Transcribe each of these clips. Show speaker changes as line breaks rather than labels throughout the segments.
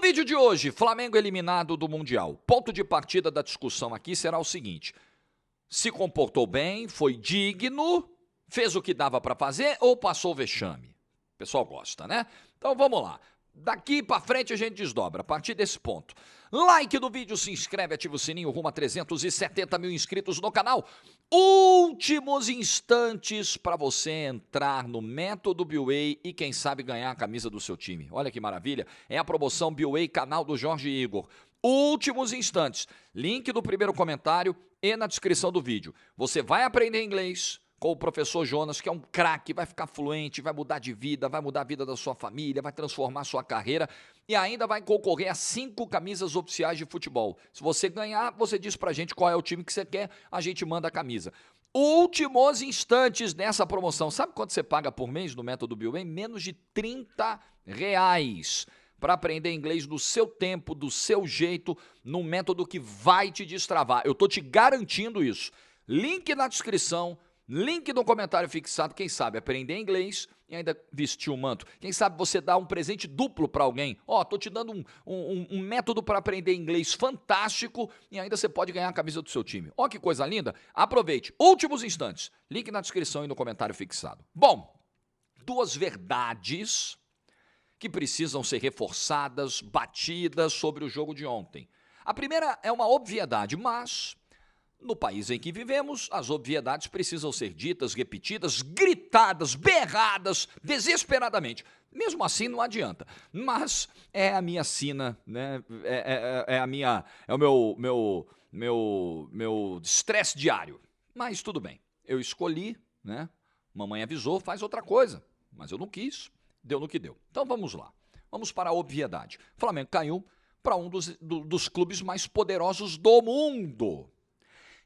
vídeo de hoje, Flamengo eliminado do Mundial. Ponto de partida da discussão aqui será o seguinte: se comportou bem, foi digno, fez o que dava para fazer ou passou o vexame? O pessoal gosta, né? Então vamos lá. Daqui para frente a gente desdobra, a partir desse ponto. Like no vídeo, se inscreve, ativa o sininho, rumo a 370 mil inscritos no canal. Últimos instantes para você entrar no Método Biway e quem sabe ganhar a camisa do seu time. Olha que maravilha, é a promoção Biway Canal do Jorge Igor. Últimos instantes, link no primeiro comentário e na descrição do vídeo. Você vai aprender inglês com o professor Jonas, que é um craque, vai ficar fluente, vai mudar de vida, vai mudar a vida da sua família, vai transformar a sua carreira e ainda vai concorrer a 5 camisas oficiais de futebol. Se você ganhar, você diz pra gente qual é o time que você quer, a gente manda a camisa. Últimos instantes dessa promoção. Sabe quanto você paga por mês no Método Biway? Menos de R$30 para aprender inglês no seu tempo, do seu jeito, num método que vai te destravar. Eu tô te garantindo isso. Link na descrição. Link no comentário fixado, quem sabe aprender inglês e ainda vestir o manto. Quem sabe você dá um presente duplo para alguém. Ó, tô te dando um método para aprender inglês fantástico e ainda você pode ganhar a camisa do seu time. Ó que coisa linda. Aproveite. Últimos instantes. Link na descrição e no comentário fixado. Bom, 2 verdades que precisam ser reforçadas, batidas sobre o jogo de ontem. A primeira é uma obviedade, mas no país em que vivemos, as obviedades precisam ser ditas, repetidas, gritadas, berradas, desesperadamente. Mesmo assim não adianta, mas é a minha sina, né? É o meu estresse diário. Mas tudo bem, eu escolhi, né? Mamãe avisou, faz outra coisa, mas eu não quis, deu no que deu. Então vamos lá, vamos para a obviedade. O Flamengo caiu para um dos clubes mais poderosos do mundo.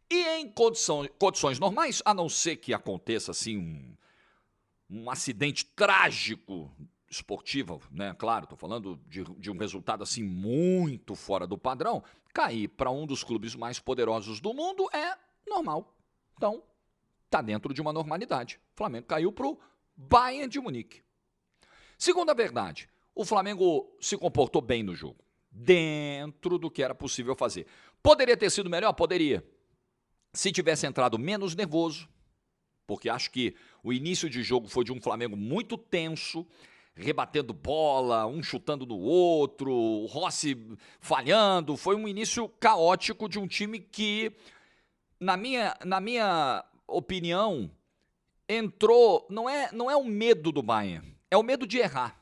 E em condições normais, a não ser que aconteça assim um acidente trágico esportivo, né? Claro, estou falando de um resultado assim muito fora do padrão, cair para um dos clubes mais poderosos do mundo é normal. Então, está dentro de uma normalidade. O Flamengo caiu para o Bayern de Munique. Segunda verdade, o Flamengo se comportou bem no jogo, dentro do que era possível fazer. Poderia ter sido melhor? Poderia. Se tivesse entrado menos nervoso, porque acho que o início de jogo foi de um Flamengo muito tenso, rebatendo bola, um chutando no outro, o Rossi falhando, foi um início caótico de um time que, na minha opinião, entrou, não é o medo do Bayern, é o medo de errar.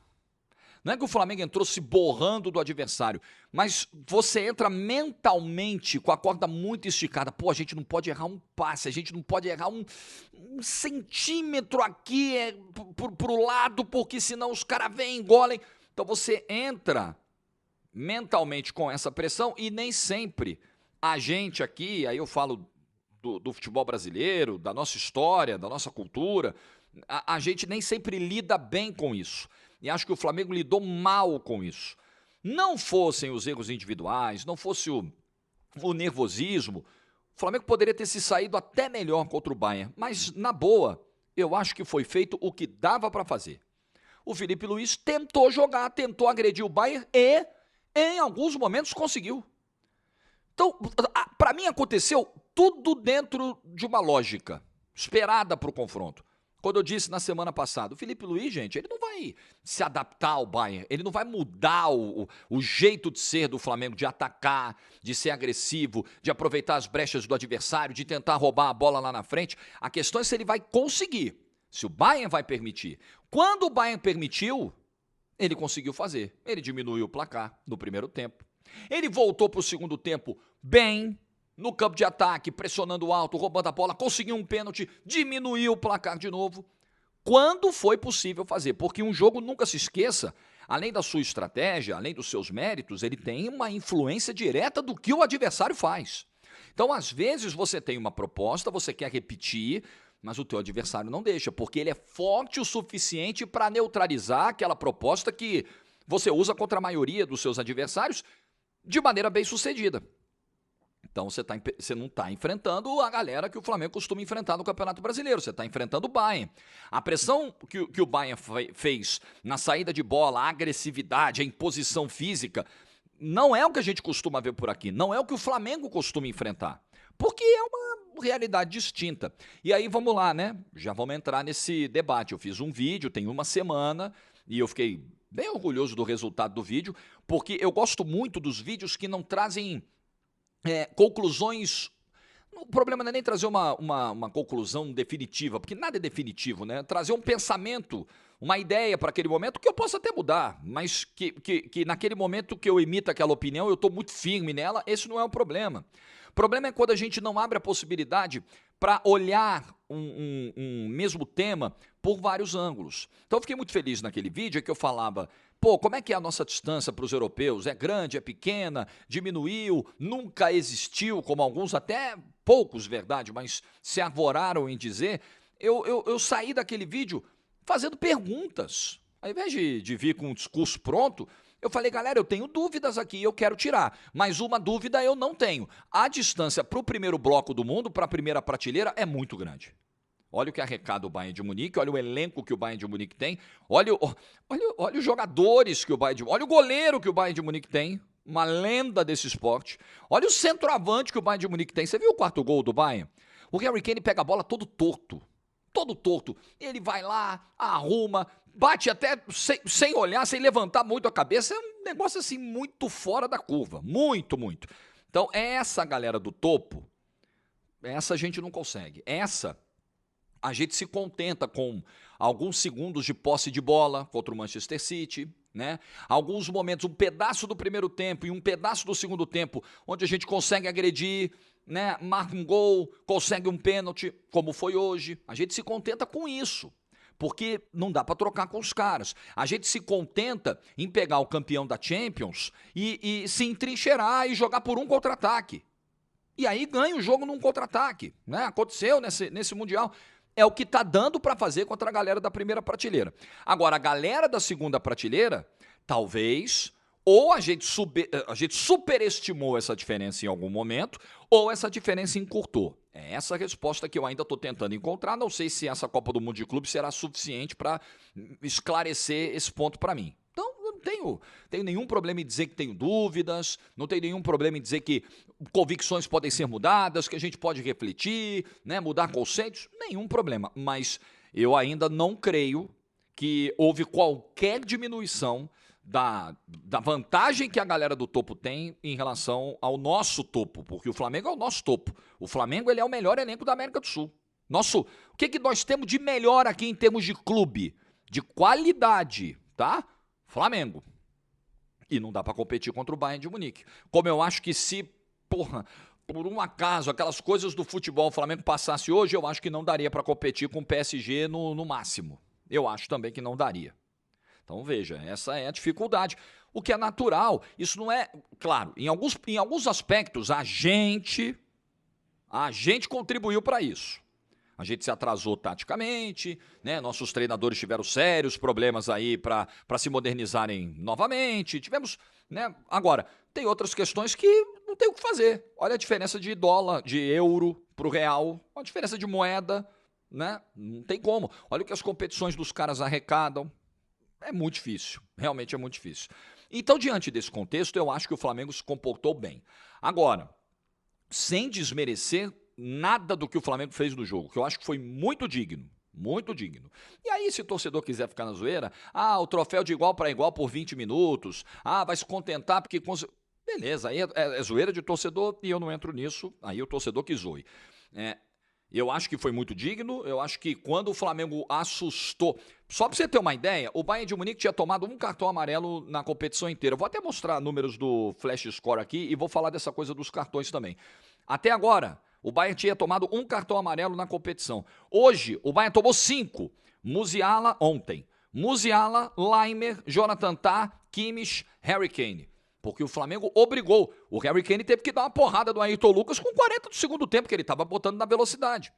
Não é que o Flamengo entrou se borrando do adversário, mas você entra mentalmente com a corda muito esticada. Pô, a gente não pode errar um passe, a gente não pode errar um centímetro aqui pro lado, porque senão os caras vêm e engolem. Então você entra mentalmente com essa pressão e nem sempre a gente aqui, aí eu falo do futebol brasileiro, da nossa história, da nossa cultura, a gente nem sempre lida bem com isso. E acho que o Flamengo lidou mal com isso. Não fossem os erros individuais, não fosse o nervosismo, o Flamengo poderia ter se saído até melhor contra o Bayern. Mas, na boa, eu acho que foi feito o que dava para fazer. O Felipe Luiz tentou jogar, tentou agredir o Bayern e, em alguns momentos, conseguiu. Então, para mim, aconteceu tudo dentro de uma lógica esperada para o confronto. Quando eu disse na semana passada, o Felipe Luiz, gente, ele não vai se adaptar ao Bayern, ele não vai mudar o jeito de ser do Flamengo, de atacar, de ser agressivo, de aproveitar as brechas do adversário, de tentar roubar a bola lá na frente. A questão é se ele vai conseguir, se o Bayern vai permitir. Quando o Bayern permitiu, ele conseguiu fazer. Ele diminuiu o placar no primeiro tempo. Ele voltou para o segundo tempo bem, no campo de ataque, pressionando alto, roubando a bola, conseguiu um pênalti, diminuiu o placar de novo. Quando foi possível fazer, porque um jogo, nunca se esqueça, além da sua estratégia, além dos seus méritos, ele tem uma influência direta do que o adversário faz. Então, às vezes, você tem uma proposta, você quer repetir, mas o teu adversário não deixa, porque ele é forte o suficiente para neutralizar aquela proposta que você usa contra a maioria dos seus adversários de maneira bem sucedida. Então você não está enfrentando a galera que o Flamengo costuma enfrentar no Campeonato Brasileiro, você está enfrentando o Bayern. A pressão que o Bayern fez na saída de bola, a agressividade, a imposição física, não é o que a gente costuma ver por aqui, não é o que o Flamengo costuma enfrentar. Porque é uma realidade distinta. E aí vamos lá, né? Já vamos entrar nesse debate. Eu fiz um vídeo, tem uma semana, e eu fiquei bem orgulhoso do resultado do vídeo, porque eu gosto muito dos vídeos que não trazem conclusões. O problema não é nem trazer uma conclusão definitiva, porque nada é definitivo, né? Trazer um pensamento, uma ideia para aquele momento que eu possa até mudar, mas que naquele momento que eu emito aquela opinião, eu estou muito firme nela, esse não é o problema. O problema é quando a gente não abre a possibilidade para olhar um mesmo tema por vários ângulos. Então eu fiquei muito feliz naquele vídeo que eu falava, pô, como é que é a nossa distância para os europeus? É grande, é pequena, diminuiu, nunca existiu, como alguns, até poucos, verdade, mas se arvoraram em dizer. Eu saí daquele vídeo fazendo perguntas. Ao invés de vir com um discurso pronto, eu falei, galera, eu tenho dúvidas aqui, eu quero tirar, mas uma dúvida eu não tenho. A distância para o primeiro bloco do mundo, para a primeira prateleira, é muito grande. Olha o que arrecada o Bayern de Munique, olha o elenco que o Bayern de Munique tem, olha os jogadores que o Bayern de Munique, olha o goleiro que o Bayern de Munique tem, uma lenda desse esporte. Olha o centroavante que o Bayern de Munique tem. Você viu o quarto gol do Bayern? O Harry Kane pega a bola todo torto. Ele vai lá, arruma, bate até sem olhar, sem levantar muito a cabeça. É um negócio assim muito fora da curva. Muito, muito. Então, essa galera do topo, essa a gente não consegue. Essa, a gente se contenta com alguns segundos de posse de bola contra o Manchester City, né? Alguns momentos, um pedaço do primeiro tempo e um pedaço do segundo tempo, onde a gente consegue agredir, né? Marca um gol, consegue um pênalti, como foi hoje. A gente se contenta com isso, porque não dá para trocar com os caras. A gente se contenta em pegar o campeão da Champions e se entrincheirar e jogar por um contra-ataque. E aí ganha o jogo num contra-ataque, né? Aconteceu nesse Mundial. É o que está dando para fazer contra a galera da primeira prateleira. Agora, a galera da segunda prateleira, talvez, ou a gente superestimou essa diferença em algum momento, ou essa diferença encurtou. É essa a resposta que eu ainda estou tentando encontrar. Não sei se essa Copa do Mundo de Clube será suficiente para esclarecer esse ponto para mim. Então, eu não tenho nenhum problema em dizer que tenho dúvidas, não tenho nenhum problema em dizer que convicções podem ser mudadas, que a gente pode refletir, né, mudar conceitos, nenhum problema. Mas eu ainda não creio que houve qualquer diminuição da vantagem que a galera do topo tem em relação ao nosso topo, porque o Flamengo é o nosso topo. O Flamengo ele é o melhor elenco da América do Sul. O que nós temos de melhor aqui em termos de clube? De qualidade, tá? Flamengo. E não dá para competir contra o Bayern de Munique. Como eu acho que se, por um acaso, aquelas coisas do futebol o Flamengo passasse hoje, eu acho que não daria para competir com o PSG no máximo. Eu acho também que não daria. Então, veja, essa é a dificuldade. O que é natural, isso não é... Claro, em alguns aspectos, a gente contribuiu para isso. A gente se atrasou taticamente, né? Nossos treinadores tiveram sérios problemas aí para se modernizarem novamente. Tivemos, né? Agora, tem outras questões que não tem o que fazer. Olha a diferença de dólar, de euro para o real, a diferença de moeda, né? Não tem como. Olha o que as competições dos caras arrecadam. É muito difícil, realmente é muito difícil. Então, diante desse contexto, eu acho que o Flamengo se comportou bem. Agora, sem desmerecer nada do que o Flamengo fez no jogo, que eu acho que foi muito digno. Muito digno. E aí, se o torcedor quiser ficar na zoeira, o troféu de igual para igual por 20 minutos, vai se contentar porque... Beleza, aí é zoeira de torcedor e eu não entro nisso, aí o torcedor que zoe. Eu acho que foi muito digno, eu acho que quando o Flamengo assustou... Só para você ter uma ideia, o Bayern de Munique tinha tomado um cartão amarelo na competição inteira. Eu vou até mostrar números do Flash Score aqui e vou falar dessa coisa dos cartões também. Até agora, o Bayern tinha tomado um cartão amarelo na competição. Hoje, o Bayern tomou 5. Musiala ontem. Musiala, Laimer, Jonathan Tah, Kimmich, Harry Kane. Porque o Flamengo obrigou. O Harry Kane teve que dar uma porrada do Ayrton Lucas com 40 do segundo tempo, que ele estava botando na velocidade.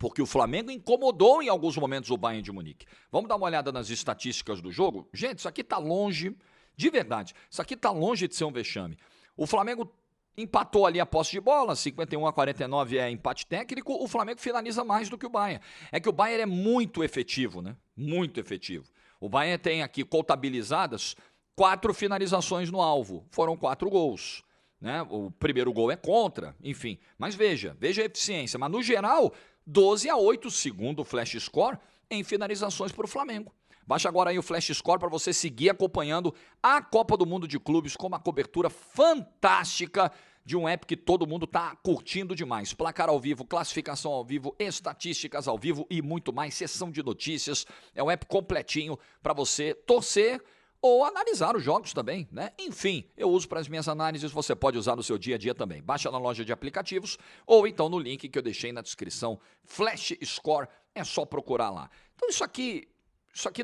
Porque o Flamengo incomodou em alguns momentos o Bayern de Munique. Vamos dar uma olhada nas estatísticas do jogo? Gente, isso aqui está longe, de verdade, isso aqui está longe de ser um vexame. O Flamengo Empatou ali a posse de bola, 51-49 é empate técnico, o Flamengo finaliza mais do que o Bayern. É que o Bayern é muito efetivo, né? Muito efetivo. O Bayern tem aqui contabilizadas 4 finalizações no alvo, foram 4 gols. Né? O primeiro gol é contra, enfim. Mas veja a eficiência. Mas no geral, 12-8 segundo o Flash Score em finalizações para o Flamengo. Baixa agora aí o Flash Score para você seguir acompanhando a Copa do Mundo de Clubes com uma cobertura fantástica de um app que todo mundo está curtindo demais. Placar ao vivo, classificação ao vivo, estatísticas ao vivo e muito mais. Sessão de notícias. É um app completinho para você torcer ou analisar os jogos também, né? Enfim, eu uso para as minhas análises, você pode usar no seu dia a dia também. Baixa na loja de aplicativos ou então no link que eu deixei na descrição. Flash Score, é só procurar lá. Então isso aqui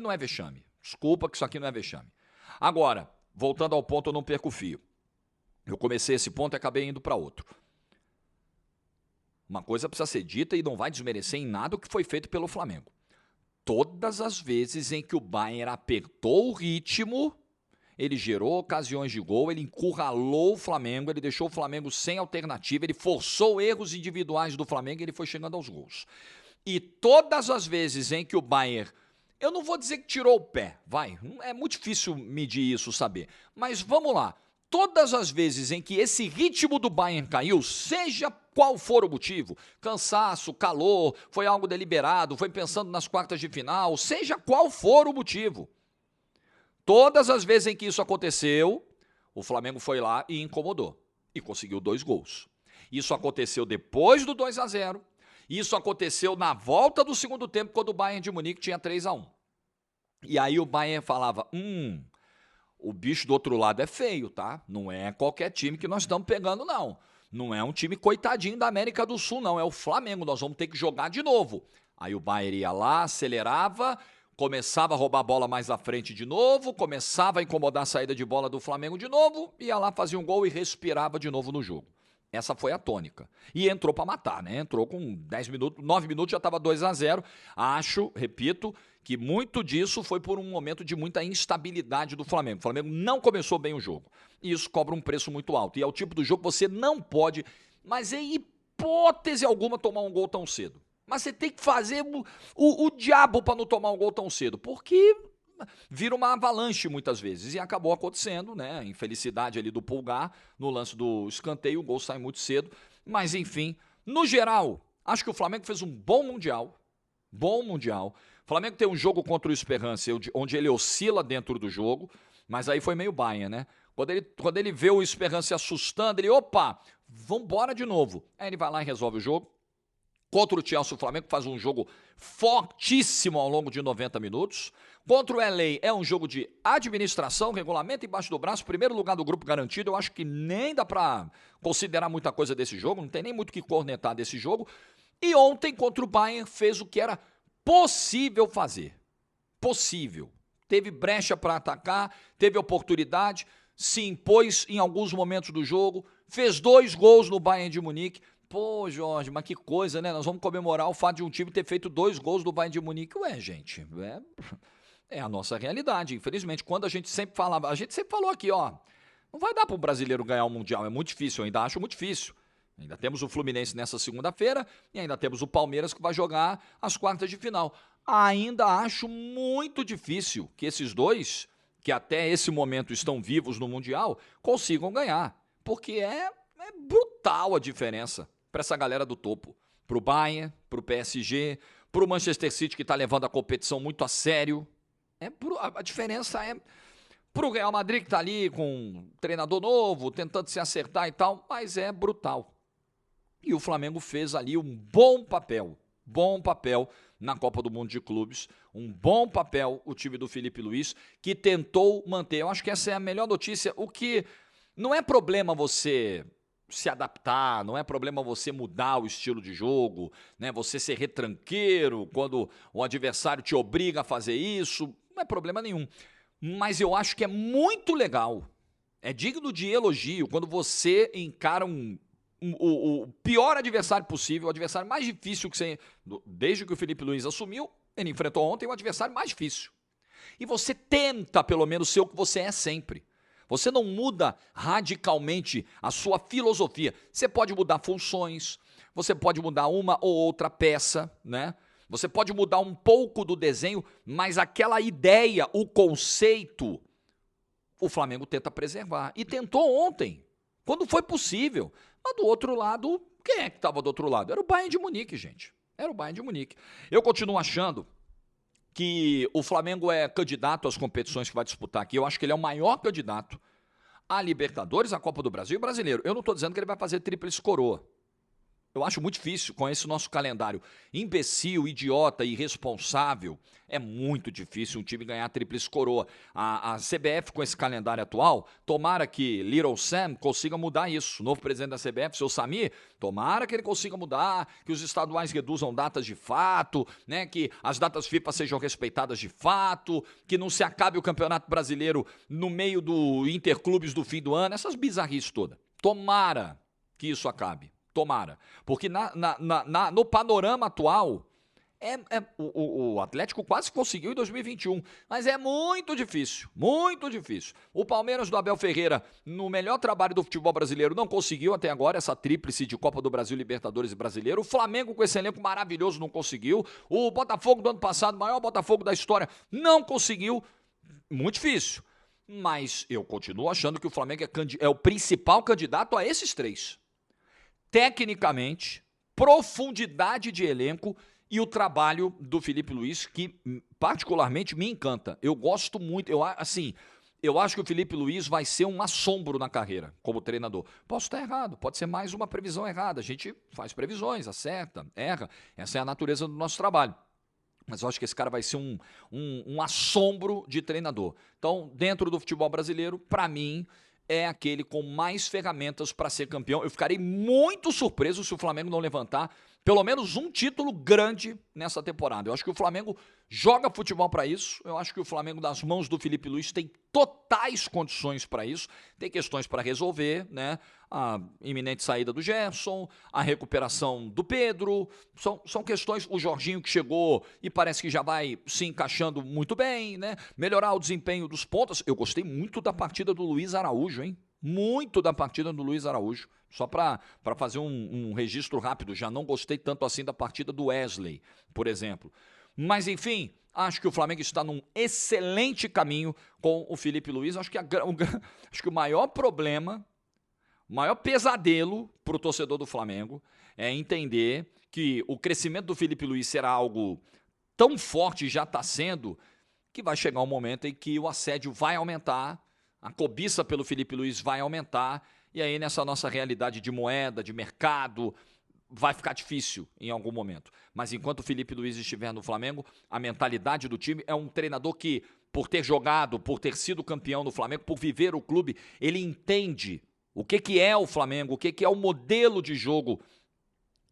não é vexame. Desculpa que isso aqui não é vexame. Agora, voltando ao ponto, eu não perco o fio. Eu comecei esse ponto e acabei indo para outro. Uma coisa precisa ser dita e não vai desmerecer em nada o que foi feito pelo Flamengo. Todas as vezes em que o Bayern apertou o ritmo, ele gerou ocasiões de gol, ele encurralou o Flamengo, ele deixou o Flamengo sem alternativa, ele forçou erros individuais do Flamengo e ele foi chegando aos gols. E todas as vezes em que o Bayern, eu não vou dizer que tirou o pé, é muito difícil medir isso, saber, mas vamos lá. Todas as vezes em que esse ritmo do Bayern caiu, seja qual for o motivo, cansaço, calor, foi algo deliberado, foi pensando nas quartas de final, seja qual for o motivo, todas as vezes em que isso aconteceu, o Flamengo foi lá e incomodou e conseguiu 2 gols. Isso aconteceu depois do 2-0, isso aconteceu na volta do segundo tempo, quando o Bayern de Munique tinha 3-1. E aí o Bayern falava, o bicho do outro lado é feio, tá? Não é qualquer time que nós estamos pegando, não. Não é um time coitadinho da América do Sul, não. É o Flamengo, nós vamos ter que jogar de novo. Aí o Bayern ia lá, acelerava, começava a roubar a bola mais à frente de novo, começava a incomodar a saída de bola do Flamengo de novo, ia lá, fazia um gol e respirava de novo no jogo. Essa foi a tônica. E entrou para matar, né? Entrou com 10 minutos, 9 minutos já estava 2-0. Acho, repito, que muito disso foi por um momento de muita instabilidade do Flamengo. O Flamengo não começou bem o jogo. E isso cobra um preço muito alto. E é o tipo do jogo que você não pode, mas em hipótese alguma, tomar um gol tão cedo. Mas você tem que fazer o diabo para não tomar um gol tão cedo, porque vira uma avalanche muitas vezes, e acabou acontecendo, né? Infelicidade ali do Pulgar, no lance do escanteio, o gol sai muito cedo, mas enfim, no geral, acho que o Flamengo fez um bom Mundial, o Flamengo tem um jogo contra o Esperance, onde ele oscila dentro do jogo, mas aí foi meio Bayern, né? Quando ele vê o Esperance assustando, ele, opa, vambora de novo, aí ele vai lá e resolve o jogo. Contra o Chelsea, o Flamengo faz um jogo fortíssimo ao longo de 90 minutos. Contra o LA é um jogo de administração, regulamento embaixo do braço, primeiro lugar do grupo garantido. Eu acho que nem dá para considerar muita coisa desse jogo, não tem nem muito o que cornetar desse jogo. E ontem, contra o Bayern, fez o que era possível fazer. Possível. Teve brecha para atacar, teve oportunidade, se impôs em alguns momentos do jogo, fez 2 gols no Bayern de Munique. Pô, Jorge, mas que coisa, né? Nós vamos comemorar o fato de um time ter feito 2 gols do Bayern de Munique. Ué, gente, é a nossa realidade. Infelizmente, quando a gente sempre falou aqui, ó, não vai dar para o brasileiro ganhar o Mundial, é muito difícil, eu ainda acho muito difícil. Ainda temos o Fluminense nessa segunda-feira e ainda temos o Palmeiras que vai jogar as quartas de final. Ainda acho muito difícil que esses dois, que até esse momento estão vivos no Mundial, consigam ganhar, porque é brutal a diferença para essa galera do topo, para o Bayern, para o PSG, para o Manchester City, que está levando a competição muito a sério. A diferença é para o Real Madrid, que está ali com um treinador novo, tentando se acertar e tal, mas é brutal. E o Flamengo fez ali um bom papel na Copa do Mundo de Clubes, um bom papel o time do Felipe Luiz, que tentou manter. Eu acho que essa é a melhor notícia. O que não é problema você se adaptar, não é problema você mudar o estilo de jogo, né? Você ser retranqueiro quando o adversário te obriga a fazer isso, não é problema nenhum. Mas eu acho que é muito legal, é digno de elogio quando você encara o pior adversário possível, o adversário mais difícil que você... Desde que o Felipe Luiz assumiu, ele enfrentou ontem o adversário mais difícil. E você tenta, pelo menos, ser o que você é sempre. Você não muda radicalmente a sua filosofia. Você pode mudar funções, você pode mudar uma ou outra peça, né? Você pode mudar um pouco do desenho, mas aquela ideia, o conceito, o Flamengo tenta preservar. E tentou ontem, quando foi possível. Mas do outro lado, quem é que estava do outro lado? Era o Bayern de Munique, gente. Era o Bayern de Munique. Eu continuo achando que o Flamengo é candidato às competições que vai disputar aqui. Eu acho que ele é o maior candidato a Libertadores, a Copa do Brasil e Brasileiro. Eu não estou dizendo que ele vai fazer tríplice coroa. Eu acho muito difícil com esse nosso calendário imbecil, idiota, irresponsável. É muito difícil um time ganhar a tríplice coroa. A CBF com esse calendário atual, tomara que Little Sam consiga mudar isso. O novo presidente da CBF, seu Samir, tomara que ele consiga mudar, que os estaduais reduzam datas de fato, né, que as datas FIFA sejam respeitadas de fato, que não se acabe o Campeonato Brasileiro no meio do Interclubes do fim do ano, essas bizarrices todas. Tomara que isso acabe. Tomara. Porque no panorama atual, o Atlético quase conseguiu em 2021, mas é muito difícil, muito difícil. O Palmeiras do Abel Ferreira, no melhor trabalho do futebol brasileiro, não conseguiu até agora essa tríplice de Copa do Brasil, Libertadores e Brasileiro. O Flamengo com esse elenco maravilhoso não conseguiu. O Botafogo do ano passado, maior Botafogo da história, não conseguiu. Muito difícil. Mas eu continuo achando que o Flamengo é o principal candidato a esses três. Tecnicamente, profundidade de elenco e o trabalho do Felipe Luiz, que particularmente me encanta. Eu gosto muito, eu acho que o Felipe Luiz vai ser um assombro na carreira como treinador. Posso estar errado, pode ser mais uma previsão errada. A gente faz previsões, acerta, erra. Essa é a natureza do nosso trabalho. Mas eu acho que esse cara vai ser um assombro de treinador. Então, dentro do futebol brasileiro, para mim, é aquele com mais ferramentas para ser campeão. Eu ficarei muito surpreso se o Flamengo não levantar pelo menos um título grande nessa temporada. Eu acho que o Flamengo joga futebol para isso. Eu acho que o Flamengo, nas mãos do Felipe Luiz, tem totais condições para isso. Tem questões para resolver, né? A iminente saída do Gerson, a recuperação do Pedro, são questões, o Jorginho que chegou e parece que já vai se encaixando muito bem, né? Melhorar o desempenho dos pontas. Eu gostei muito da partida do Luiz Araújo, hein? Muito da partida do Luiz Araújo. Só para fazer um registro rápido, já não gostei tanto assim da partida do Wesley, por exemplo. Mas, enfim, acho que o Flamengo está num excelente caminho com o Felipe Luiz. Acho que o maior problema, o maior pesadelo para o torcedor do Flamengo é entender que o crescimento do Felipe Luiz será algo tão forte, já está sendo, que vai chegar um momento em que o assédio vai aumentar, a cobiça pelo Felipe Luiz vai aumentar, e aí nessa nossa realidade de moeda, de mercado, vai ficar difícil em algum momento. Mas enquanto o Felipe Luiz estiver no Flamengo, a mentalidade do time é um treinador que, por ter jogado, por ter sido campeão no Flamengo, por viver o clube, ele entende o que é o Flamengo, o que é o modelo de jogo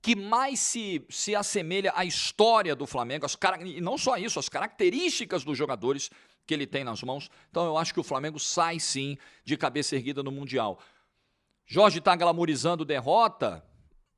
que mais se assemelha à história do Flamengo, e não só isso, as características dos jogadores que ele tem nas mãos. Então eu acho que o Flamengo sai sim de cabeça erguida no Mundial. Jorge está glamorizando derrota?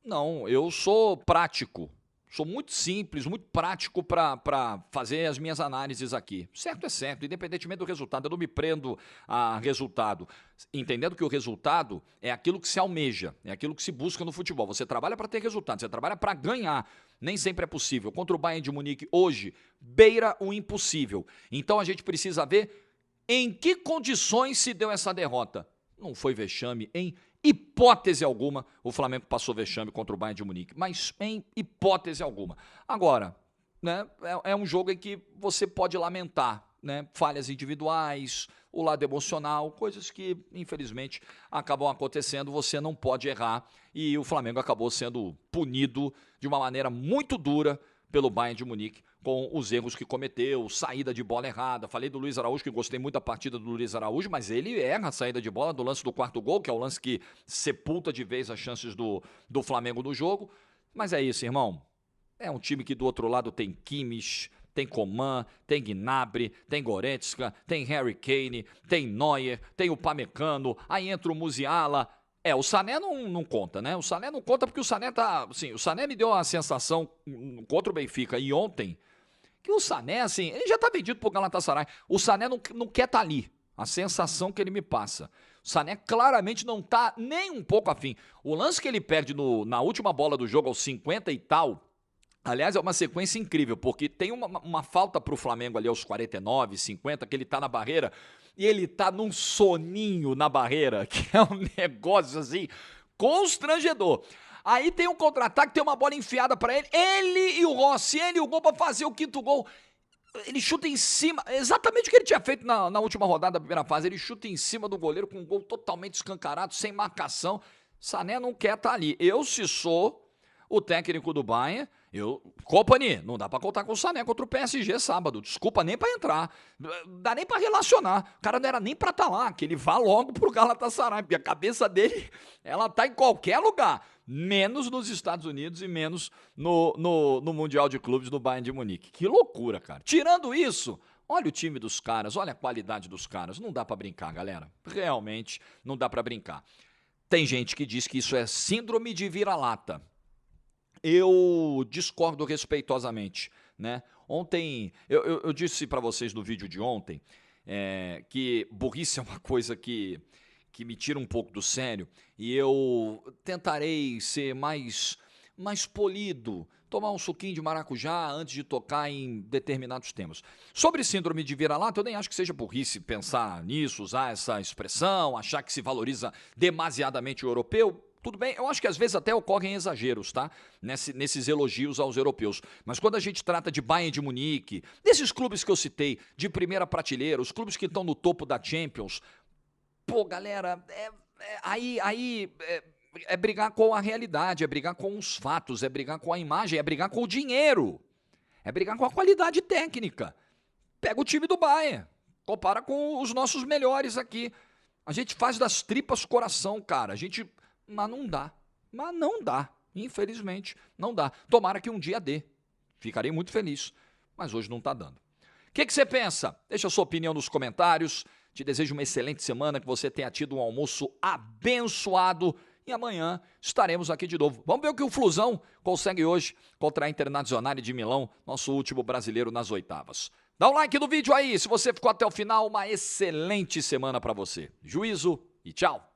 Não, eu sou prático. Sou muito simples, muito prático para fazer as minhas análises aqui. Certo é certo, independentemente do resultado. Eu não me prendo a resultado. Entendendo que o resultado é aquilo que se almeja, é aquilo que se busca no futebol. Você trabalha para ter resultado, você trabalha para ganhar. Nem sempre é possível. Contra o Bayern de Munique hoje, beira o impossível. Então a gente precisa ver em que condições se deu essa derrota. Não foi vexame em hipótese alguma, o Flamengo passou vexame contra o Bayern de Munique, mas em hipótese alguma. Agora, né, é um jogo em que você pode lamentar, né, falhas individuais, o lado emocional, coisas que, infelizmente, acabam acontecendo, você não pode errar, e o Flamengo acabou sendo punido de uma maneira muito dura pelo Bayern de Munique, com os erros que cometeu, saída de bola errada. Falei do Luiz Araújo, que gostei muito da partida do Luiz Araújo, mas ele erra a saída de bola do lance do quarto gol, que é o lance que sepulta de vez as chances do Flamengo no jogo. Mas é isso, irmão. É um time que do outro lado tem Kimmich, tem Coman, tem Gnabry, tem Goretzka, tem Harry Kane, tem Neuer, tem o Pamecano, aí entra o Musiala. O Sané não conta, né? O Sané não conta porque o Sané tá... Assim, o Sané me deu a sensação contra o Benfica e ontem que o Sané, assim, ele já tá vendido pro Galatasaray. O Sané não quer estar ali. A sensação que ele me passa. O Sané claramente não tá nem um pouco afim. O lance que ele perde na última bola do jogo, aos 50 e tal, aliás, é uma sequência incrível, porque tem uma falta pro Flamengo ali aos 49, 50, que ele tá na barreira, e ele tá num soninho na barreira, que é um negócio assim, constrangedor. Aí tem um contra-ataque, tem uma bola enfiada pra ele e o Rossi, ele e o gol pra fazer o quinto gol. Ele chuta em cima, exatamente o que ele tinha feito na última rodada da primeira fase. Ele chuta em cima do goleiro com um gol totalmente escancarado, sem marcação. Sané não quer estar ali. Eu, se sou o técnico do Bayern, Kompany, não dá pra contar com o Sané contra o PSG sábado. Desculpa nem pra entrar. Dá nem pra relacionar. O cara não era nem pra estar lá, que ele vá logo pro Galatasaray, porque a cabeça dele, ela tá em qualquer lugar. Menos nos Estados Unidos e menos no Mundial de Clubes do Bayern de Munique. Que loucura, cara. Tirando isso, olha o time dos caras, olha a qualidade dos caras. Não dá pra brincar, galera. Realmente não dá pra brincar. Tem gente que diz que isso é síndrome de vira-lata. Eu discordo respeitosamente, né? Ontem, eu disse pra vocês no vídeo de ontem que burrice é uma coisa que me tira um pouco do sério, e eu tentarei ser mais polido, tomar um suquinho de maracujá antes de tocar em determinados temas. Sobre síndrome de vira-lata, eu nem acho que seja burrice pensar nisso, usar essa expressão, achar que se valoriza demasiadamente o europeu. Tudo bem, eu acho que às vezes até ocorrem exageros, tá? Nesses elogios aos europeus. Mas quando a gente trata de Bayern de Munique, desses clubes que eu citei, de primeira prateleira, os clubes que estão no topo da Champions, pô, galera, é brigar com a realidade, é brigar com os fatos, é brigar com a imagem, é brigar com o dinheiro, é brigar com a qualidade técnica. Pega o time do Bayern, compara com os nossos melhores aqui. A gente faz das tripas coração, cara. Mas não dá, infelizmente, não dá. Tomara que um dia dê, ficarei muito feliz, mas hoje não tá dando. O que você pensa? Deixa a sua opinião nos comentários. Te desejo uma excelente semana, que você tenha tido um almoço abençoado. E amanhã estaremos aqui de novo. Vamos ver o que o Flusão consegue hoje contra a Internazionale de Milão, nosso último brasileiro nas oitavas. Dá um like no vídeo aí, se você ficou até o final, uma excelente semana para você. Juízo e tchau!